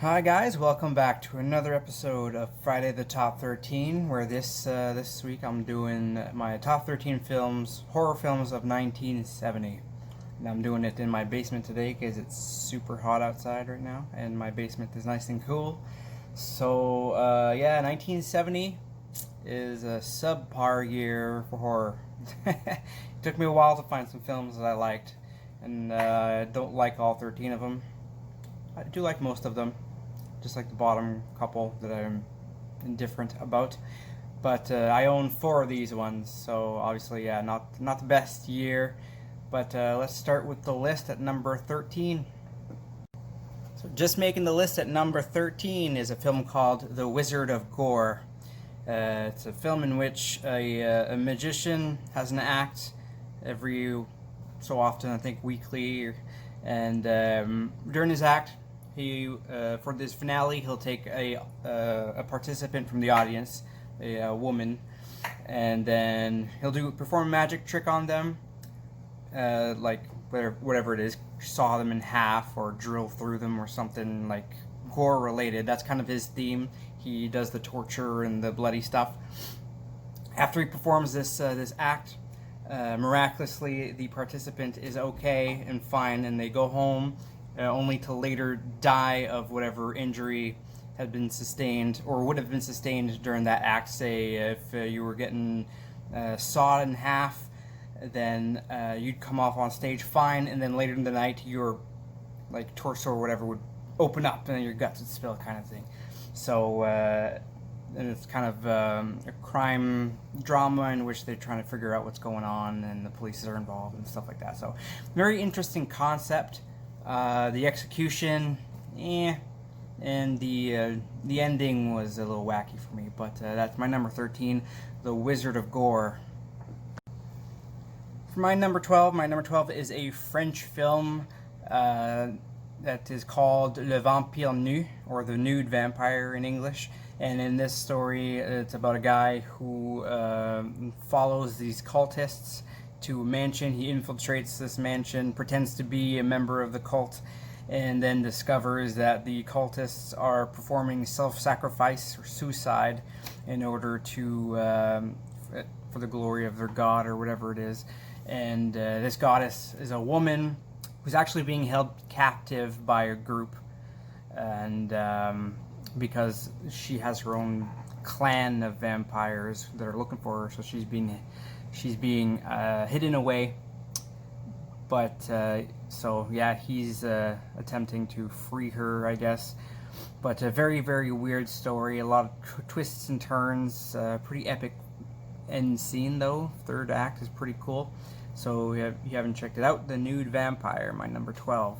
Hi guys, welcome back to another episode of Friday the Top 13, where this week I'm doing my top 13 horror films of 1970. And I'm doing it in my basement today because it's super hot outside right now, and my basement is nice and cool. So, 1970 is a subpar year for horror. It took me a while to find some films that I liked, and I don't like all 13 of them. I do like most of them, just like the bottom couple that I'm indifferent about. But I own four of these ones, so obviously, yeah, not the best year. But let's start with the list at number 13. So just making the list at number 13 is a film called The Wizard of Gore. It's a film in which a magician has an act every so often, I think weekly, and during his act, for this finale, he'll take a participant from the audience, a woman, and then he'll perform a magic trick on them, like whatever it is, saw them in half or drill through them or something like gore related. That's kind of his theme. He does the torture and the bloody stuff. After he performs this act, miraculously the participant is okay and fine, and they go home, only to later die of whatever injury had been sustained or would have been sustained during that act. Say if you were getting sawed in half, then you'd come off on stage fine, and then later in the night your like torso or whatever would open up and your guts would spill, kind of thing. So and it's kind of a crime drama in which they're trying to figure out what's going on, and the police are involved and stuff like that. So very interesting concept. The execution, and the ending was a little wacky for me. But that's my number 13, The Wizard of Gore. For my number 12 is a French film that is called Le Vampire Nu, or The Nude Vampire in English. And in this story, it's about a guy who follows these cultists to a mansion. He infiltrates this mansion, pretends to be a member of the cult, and then discovers that the cultists are performing self-sacrifice or suicide in order to for the glory of their god or whatever it is. And this goddess is a woman who's actually being held captive by a group, and because she has her own clan of vampires that are looking for her, so she's being hidden away. But so yeah, he's attempting to free her, I guess. But a very, very weird story. A lot of twists and turns. Pretty epic end scene though. Third act is pretty cool. So if you haven't checked it out, The Nude Vampire, my number 12.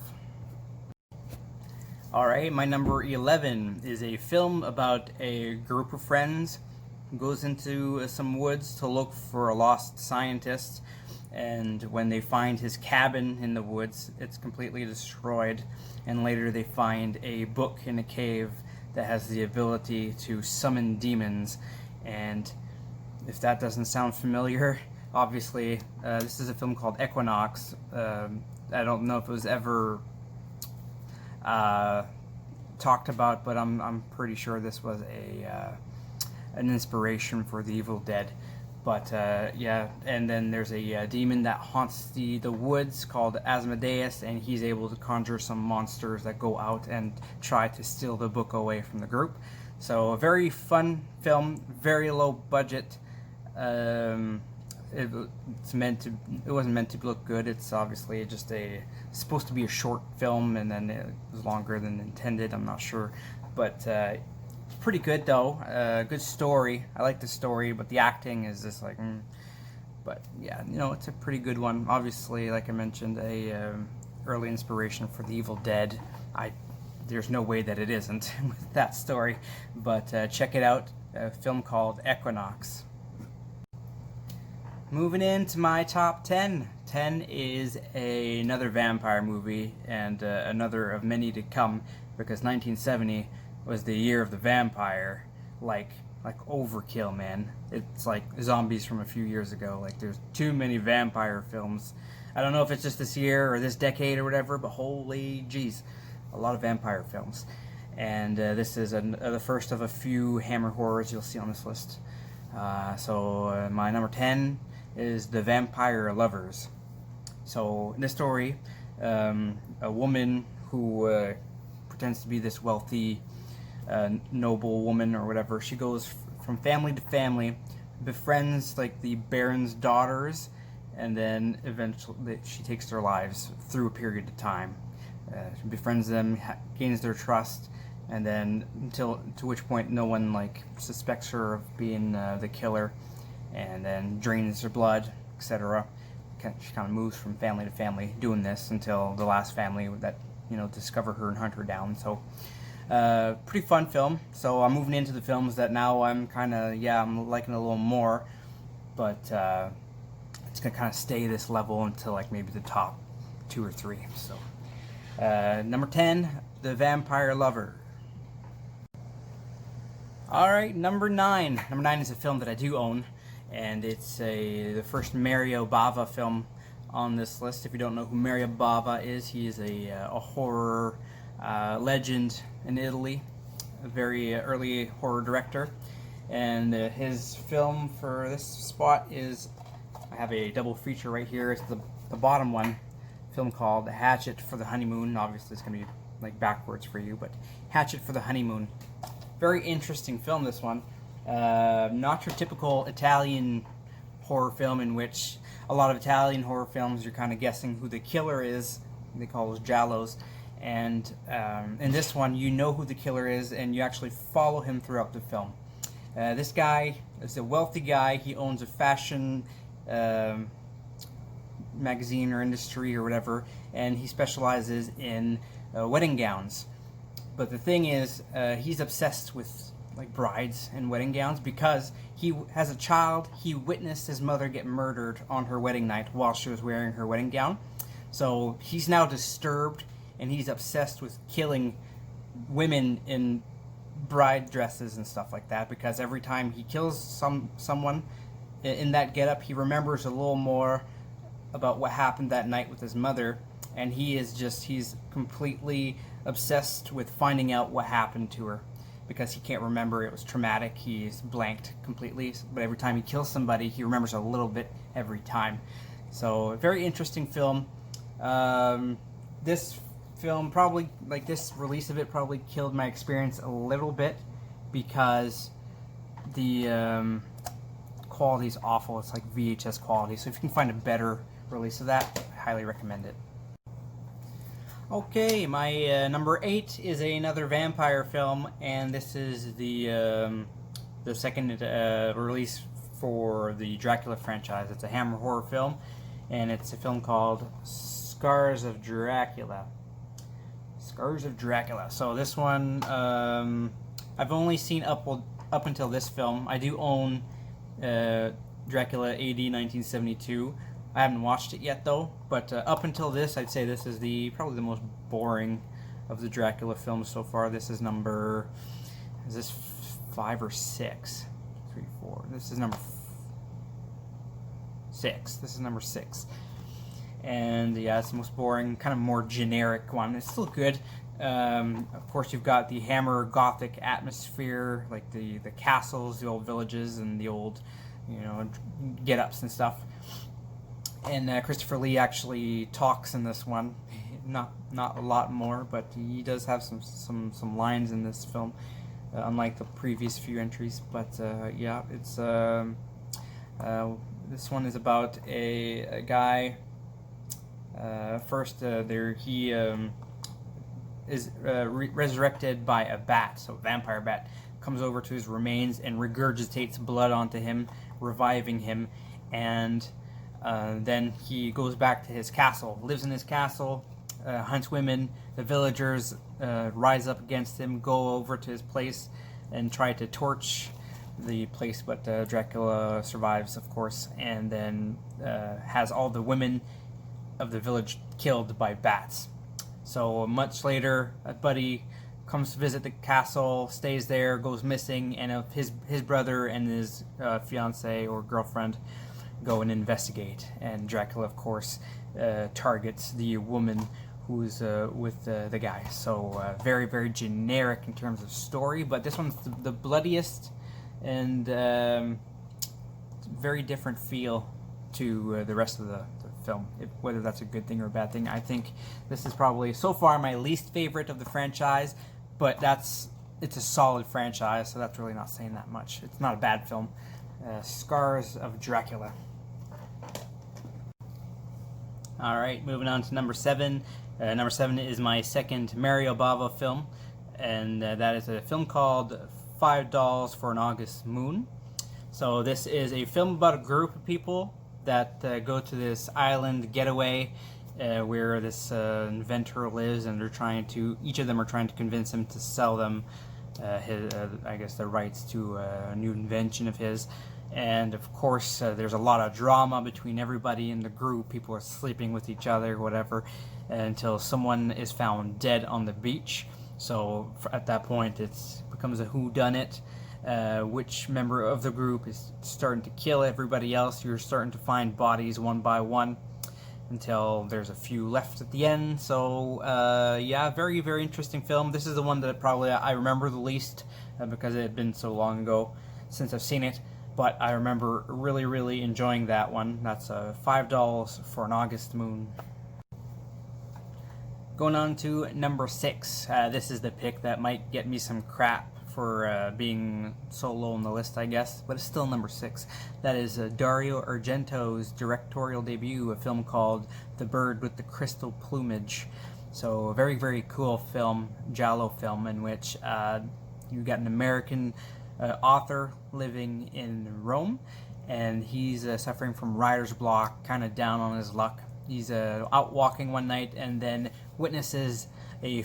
Alright, my number 11 is a film about a group of friends who goes into some woods to look for a lost scientist, and when they find his cabin in the woods, it's completely destroyed, and later they find a book in a cave that has the ability to summon demons. And if that doesn't sound familiar, obviously this is a film called Equinox. I don't know if it was ever talked about, but I'm pretty sure this was an inspiration for The Evil Dead. But yeah, and then there's a demon that haunts the woods called Asmodeus, and he's able to conjure some monsters that go out and try to steal the book away from the group. So a very fun film, very low budget. It wasn't meant to look good. It's obviously just supposed to be a short film, and then it was longer than intended. I'm not sure, but it's pretty good though. Good story. I like the story, but the acting is just like. But yeah, it's a pretty good one. Obviously, like I mentioned, a early inspiration for The Evil Dead. There's no way that it isn't with that story. But check it out. A film called Equinox. Moving into my top 10. 10 is another vampire movie, and another of many to come, because 1970 was the year of the vampire. Like overkill, man. It's like zombies from a few years ago. Like, there's too many vampire films. I don't know if it's just this year or this decade or whatever, but holy jeez, a lot of vampire films. and this is the first of a few Hammer horrors you'll see on this list. So my number 10 is The Vampire Lovers. So in this story, a woman who pretends to be this wealthy, noble woman or whatever, she goes from family to family, befriends like the Baron's daughters, and then eventually she takes their lives through a period of time. She befriends them, gains their trust, and then to which point no one like suspects her of being the killer, and then drains their blood, etc. She kind of moves from family to family doing this until the last family that discover her and hunt her down. So pretty fun film. So I'm moving into the films that now I'm I'm liking a little more, but it's gonna kind of stay this level until like maybe the top 2 or 3. So number 10, The Vampire Lover. Alright, number 9. Number 9 is a film that I do own, and it's the first Mario Bava film on this list. If you don't know who Mario Bava is, he is a horror legend in Italy, a very early horror director. And his film for this spot is, I have a double feature right here. It's the bottom one, a film called Hatchet for the Honeymoon. Obviously it's going to be like backwards for you, but Hatchet for the Honeymoon. Very interesting film, this one. Not your typical Italian horror film, in which a lot of Italian horror films you're kind of guessing who the killer is. They call those giallos. And in this one, you know who the killer is, and you actually follow him throughout the film. This guy is a wealthy guy. He owns a fashion magazine or industry or whatever, and he specializes in wedding gowns. But the thing is, he's obsessed with like brides and wedding gowns because he, as a child, he witnessed his mother get murdered on her wedding night while she was wearing her wedding gown. So he's now disturbed, and he's obsessed with killing women in bride dresses and stuff like that, because every time he kills someone in that getup, he remembers a little more about what happened that night with his mother, and he's completely obsessed with finding out what happened to her, because he can't remember. It was traumatic. He's blanked completely, but every time he kills somebody, he remembers a little bit every time. So a very interesting film. This film probably, like this release of it, probably killed my experience a little bit, because the quality is awful. It's like VHS quality. So if you can find a better release of that, I highly recommend it. Okay, my number 8 is another vampire film, and this is the second release for the Dracula franchise. It's a Hammer horror film, and it's a film called Scars of Dracula. Scars of Dracula. So this one, I've only seen up until this film. I do own Dracula AD 1972. I haven't watched it yet though, but up until this, I'd say this is probably the most boring of the Dracula films so far. This is number, is this 5 or 6? 3, 4. This is number 6. This is number 6. And yeah, it's the most boring, kind of more generic one. It's still good. Of course, you've got the Hammer Gothic atmosphere, like the castles, the old villages, and the old, get-ups and stuff. And Christopher Lee actually talks in this one, not a lot more, but he does have some lines in this film, unlike the previous few entries. But yeah, it's this one is about a guy. First, he is resurrected by a bat, so a vampire bat comes over to his remains and regurgitates blood onto him, reviving him, and then he goes back to his castle, lives in his castle, hunts women. The villagers rise up against him, go over to his place, and try to torch the place, but Dracula survives, of course, and then has all the women of the village killed by bats. So much later, a buddy comes to visit the castle, stays there, goes missing, and his brother and his fiance or girlfriend go and investigate. And Dracula, of course, targets the woman who's with the guy. So very, very generic in terms of story, but this one's the bloodiest and very different feel to the rest of the film. Whether that's a good thing or a bad thing, I think this is probably so far my least favorite of the franchise, but it's a solid franchise, so that's really not saying that much. It's not a bad film. Scars of Dracula. Alright, moving on to number 7. Number 7 is my second Mario Bava film, and that is a film called Five Dolls for an August Moon. So this is a film about a group of people that go to this island getaway where this inventor lives, and each of them are trying to convince him to sell them the rights to a new invention of his. And of course, there's a lot of drama between everybody in the group. People are sleeping with each other, whatever, until someone is found dead on the beach. So at that point, it becomes a whodunit. Which member of the group is starting to kill everybody else. You're starting to find bodies one by one until there's a few left at the end. So yeah, very, very interesting film. This is the one that probably I remember the least because it had been so long ago since I've seen it. But I remember really, really enjoying that one. That's $5 for an August Moon. Going on to number 6. This is the pick that might get me some crap for being so low on the list, I guess, but it's still number 6. That is Dario Argento's directorial debut, a film called The Bird with the Crystal Plumage. So a very, very cool film, giallo film, in which you got an American author living in Rome, and he's suffering from writer's block, kind of down on his luck. He's out walking one night and then witnesses a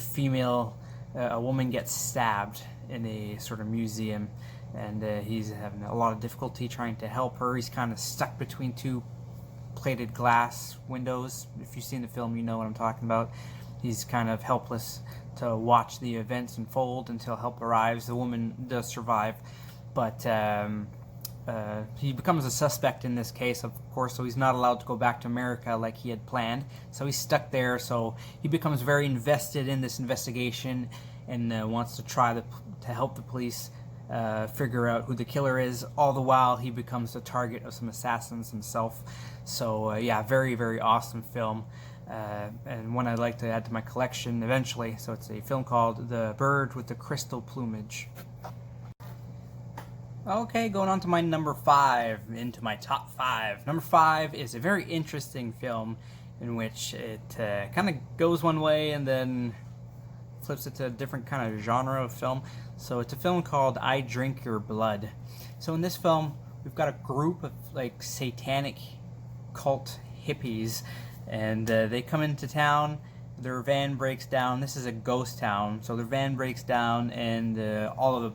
woman gets stabbed in a sort of museum, and he's having a lot of difficulty trying to help her. He's kind of stuck between two plated glass windows. If you've seen the film, you know what I'm talking about. He's kind of helpless to watch the events unfold until help arrives. The woman does survive, but he becomes a suspect in this case, of course, so he's not allowed to go back to America like he had planned. So he's stuck there, so he becomes very invested in this investigation and wants to try to help the police figure out who the killer is. All the while, he becomes the target of some assassins himself. So yeah, very, very awesome film. And one I'd like to add to my collection eventually. So it's a film called The Bird with the Crystal Plumage. Okay, going on to my number 5, into my top 5. Number 5 is a very interesting film in which it kind of goes one way and then flips it to a different kind of genre of film. So it's a film called I Drink Your Blood. So in this film, we've got a group of like satanic cult hippies, and they come into town. Their van breaks down. This is a ghost town, so their van breaks down, and all of the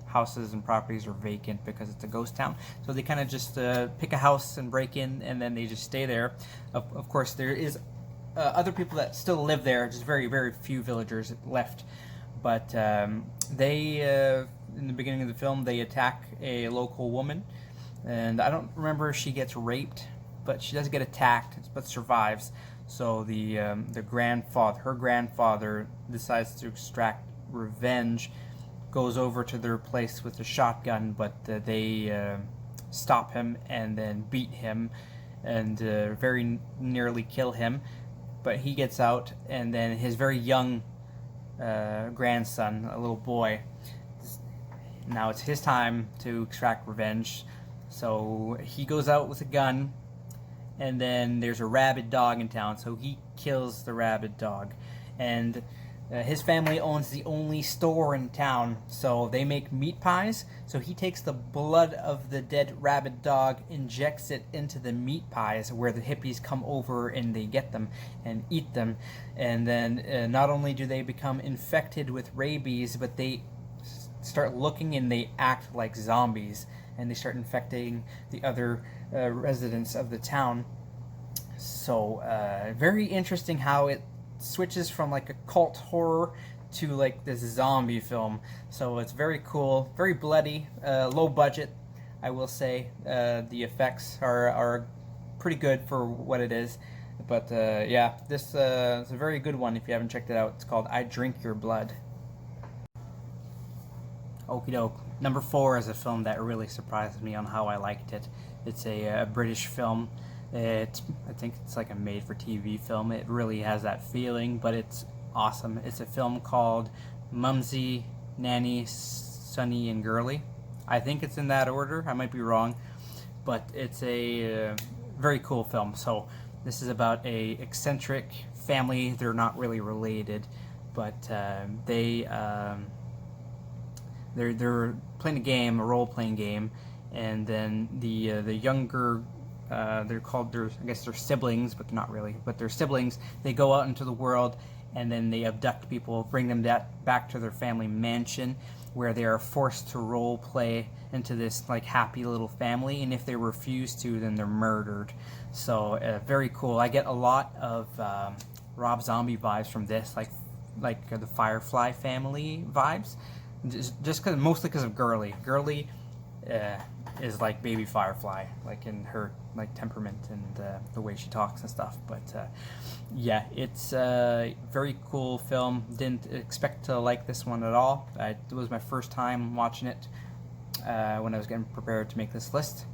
houses and properties are vacant because it's a ghost town. So they kind of just pick a house and break in, and then they just stay there. Of course, there is other people that still live there, just very, very few villagers left. But they, in the beginning of the film, they attack a local woman, and I don't remember if she gets raped, but she does get attacked, but survives. So her grandfather decides to extract revenge, goes over to their place with a shotgun, but they stop him and then beat him and very nearly kill him. But he gets out, and then his very young grandson, a little boy, now it's his time to extract revenge. So he goes out with a gun, and then there's a rabid dog in town, so he kills the rabid dog. And his family owns the only store in town, so they make meat pies. So he takes the blood of the dead rabid dog, injects it into the meat pies where the hippies come over and they get them and eat them. And then not only do they become infected with rabies, but they start looking and they act like zombies, and they start infecting the other residents of the town. So very interesting how it switches from like a cult horror to like this zombie film. So it's very cool, very bloody, low budget, I will say. The effects are pretty good for what it is. But yeah, this is a very good one if you haven't checked it out. It's called I Drink Your Blood. Okie doke. Number 4 is a film that really surprised me on how I liked it. It's a British film. I think it's like a made-for-TV film. It really has that feeling, but it's awesome. It's a film called Mumsy, Nanny, Sonny, and Girly. I think it's in that order. I might be wrong, but it's a very cool film. So this is about a eccentric family. They're not really related, but they're playing a game, a role-playing game, and then the younger, they're called, I guess they're siblings, but not really, but they're siblings. They go out into the world, and then they abduct people, bring them back to their family mansion, where they are forced to role play into this like happy little family, and if they refuse to, then they're murdered. So very cool. I get a lot of Rob Zombie vibes from this, like the Firefly family vibes, just mostly because of Girly. Girly is like baby Firefly, like in her like temperament and the way she talks and stuff. But yeah, it's a very cool film. Didn't expect to like this one at all. It was my first time watching it when I was getting prepared to make this list.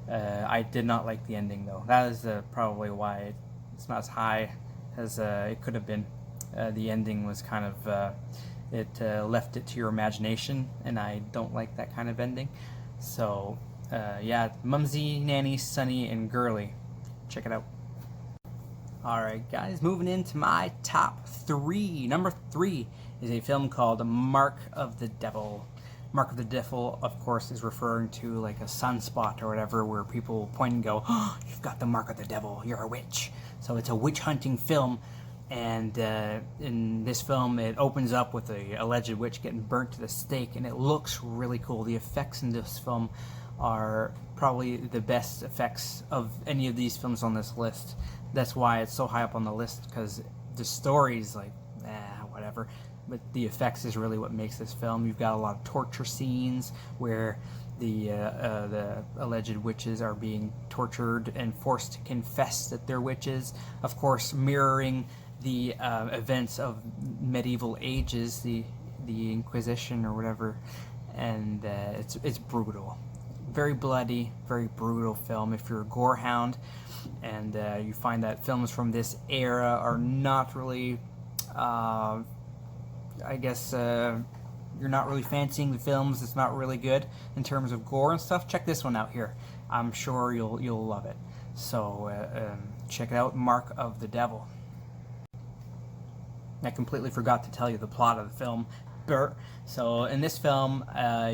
I did not like the ending though. That is probably why it's not as high as it could have been. The ending was kind of it left it to your imagination, and I don't like that kind of ending. So yeah, Mumsy, Nanny, Sonny, and Girly. Check it out. Alright guys, moving into my top 3. Number 3 is a film called Mark of the Devil. Mark of the Devil, of course, is referring to like a sunspot or whatever, where people point and go, oh, you've got the mark of the devil, you're a witch. So it's a witch hunting film, and in this film it opens up with a alleged witch getting burnt to the stake, and it looks really cool. The effects in this film are probably the best effects of any of these films on this list. That's why it's so high up on the list, because the story's like, whatever. But the effects is really what makes this film. You've got a lot of torture scenes where the alleged witches are being tortured and forced to confess that they're witches. Of course, mirroring the events of medieval ages, the Inquisition or whatever, and it's brutal. Very bloody, very brutal film. If you're a gore hound and you find that films from this era are not really, I guess you're not really fancying the films, it's not really good in terms of gore and stuff, check this one out here. I'm sure you'll love it. So check it out, Mark of the Devil. I completely forgot to tell you the plot of the film. So in this film,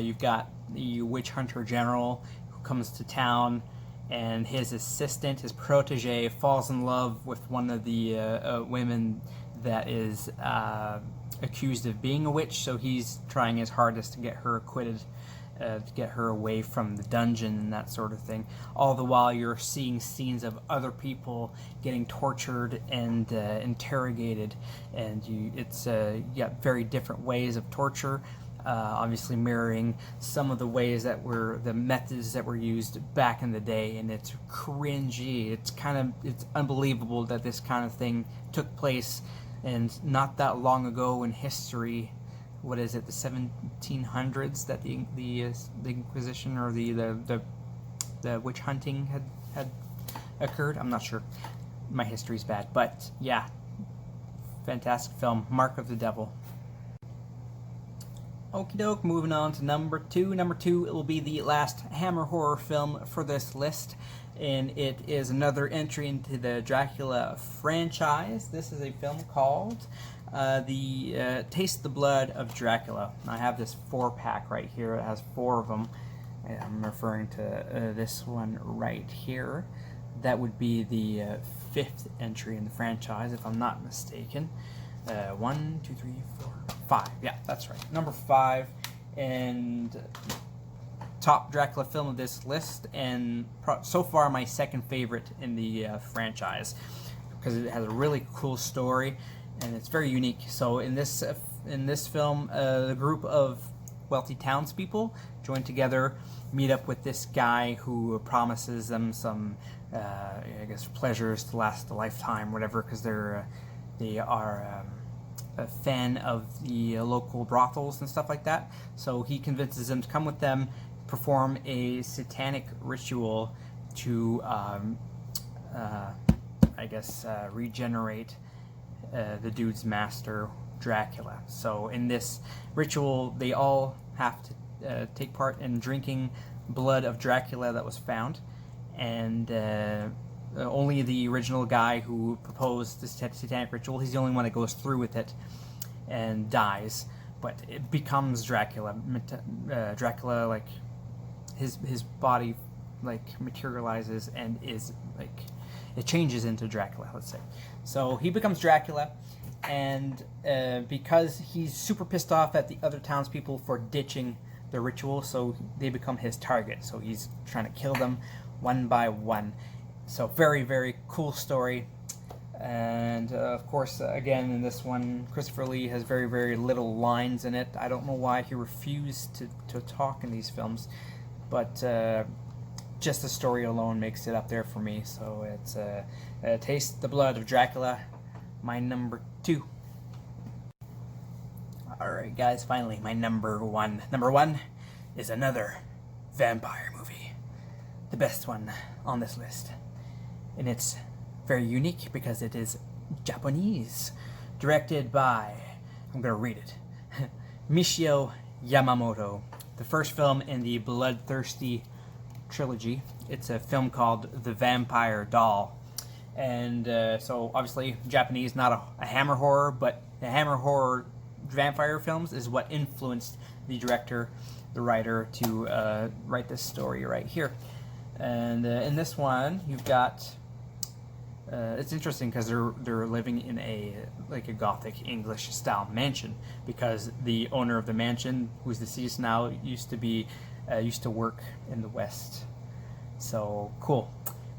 you've got the witch hunter general who comes to town, and his assistant, his protege, falls in love with one of the women that is accused of being a witch. So he's trying his hardest to get her acquitted, to get her away from the dungeon and that sort of thing. All the while you're seeing scenes of other people getting tortured and interrogated, and it's very different ways of torture, obviously mirroring some of the ways that were the methods that were used back in the day, and it's cringy. It's unbelievable that this kind of thing took place, and not that long ago in history. What is it, the 1700s, that the Inquisition or the witch hunting had occurred? I'm not sure. My history's bad, but yeah, fantastic film, Mark of the Devil. Okie doke, moving on to number 2. Number 2, it will be the last Hammer horror film for this list, and it is another entry into the Dracula franchise. This is a film called Taste the Blood of Dracula. I have this 4-pack right here. It has 4 of them. I'm referring to this one right here. That would be the 5th entry in the franchise, if I'm not mistaken. 1, 2, 3, 4, 5. Yeah, that's right. Number 5, and top Dracula film of this list, and so far my second favorite in the franchise, because it has a really cool story and it's very unique. So in this film, the group of wealthy townspeople join together, meet up with this guy who promises them some, I guess, pleasures to last a lifetime, whatever, because they are a fan of the local brothels and stuff like that. So he convinces them to come with them, perform a satanic ritual to, regenerate the dude's master, Dracula. So in this ritual, they all have to take part in drinking blood of Dracula that was found, and only the original guy who proposed this satanic ritual, he's the only one that goes through with it and dies, but it becomes Dracula. Dracula, like, his body, like, materializes and is, like, it changes into Dracula, let's say. So he becomes Dracula, and because he's super pissed off at the other townspeople for ditching the ritual, so they become his target. So he's trying to kill them one by one. So very, very cool story. And of course, again, in this one, Christopher Lee has very, very little lines in it. I don't know why he refused to talk in these films, but just the story alone makes it up there for me. So it's Taste the Blood of Dracula, my number 2. Alright guys, finally, my number 1. Number 1 is another vampire movie. The best one on this list. And it's very unique because it is Japanese. Directed by, I'm going to read it, Michio Yamamoto. The first film in the Bloodthirsty trilogy. It's a film called The Vampire Doll. And so obviously Japanese, not a Hammer horror, but the Hammer horror vampire films is what influenced the director, the writer, to write this story right here. And in this one, you've got it's interesting because they're living in a Gothic English style mansion, because the owner of the mansion, who's deceased now, used to work in the West. So cool.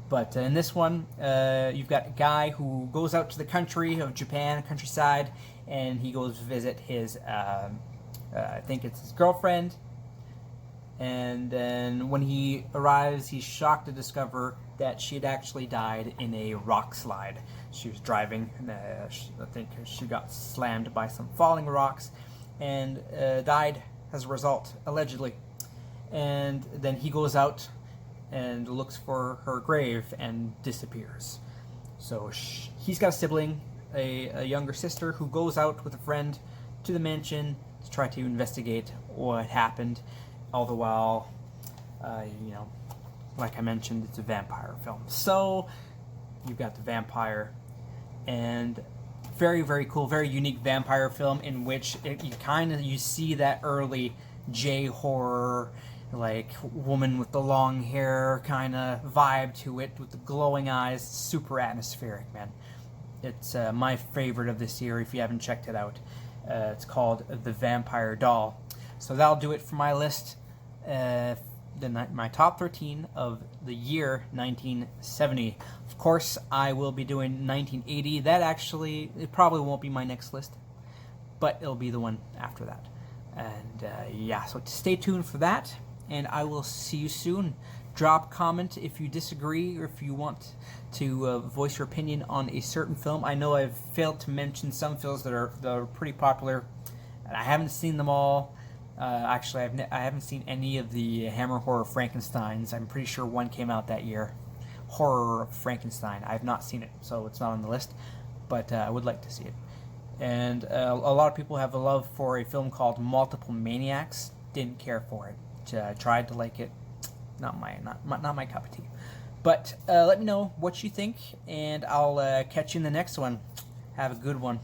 But in this one, you've got a guy who goes out to the country of Japan, countryside, and he goes to visit his, I think it's his girlfriend. And then when he arrives, he's shocked to discover that she had actually died in a rock slide. She was driving, and I think she got slammed by some falling rocks, and died as a result, allegedly. And then he goes out and looks for her grave and disappears. So he's got a sibling, a younger sister, who goes out with a friend to the mansion to try to investigate what happened. All the while, like I mentioned, it's a vampire film. So you've got the vampire, and very, very cool, very unique vampire film in which you see that early J-horror, like woman with the long hair kind of vibe to it, with the glowing eyes. Super atmospheric, man. It's my favorite of this year if you haven't checked it out. It's called The Vampire Doll. So that'll do it for my list. My top 13 of the year 1970. Of course, I will be doing 1980. That actually, it probably won't be my next list, but it'll be the one after that. And so stay tuned for that, and I will see you soon. Drop a comment if you disagree or if you want to voice your opinion on a certain film. I know I've failed to mention some films that are pretty popular, and I haven't seen them all. Actually, I haven't seen any of the Hammer horror Frankensteins. I'm pretty sure one came out that year. Horror of Frankenstein. I have not seen it, so it's not on the list, but I would like to see it. And a lot of people have a love for a film called Multiple Maniacs. Didn't care for it. Tried to like it. Not my cup of tea. But let me know what you think, and I'll catch you in the next one. Have a good one.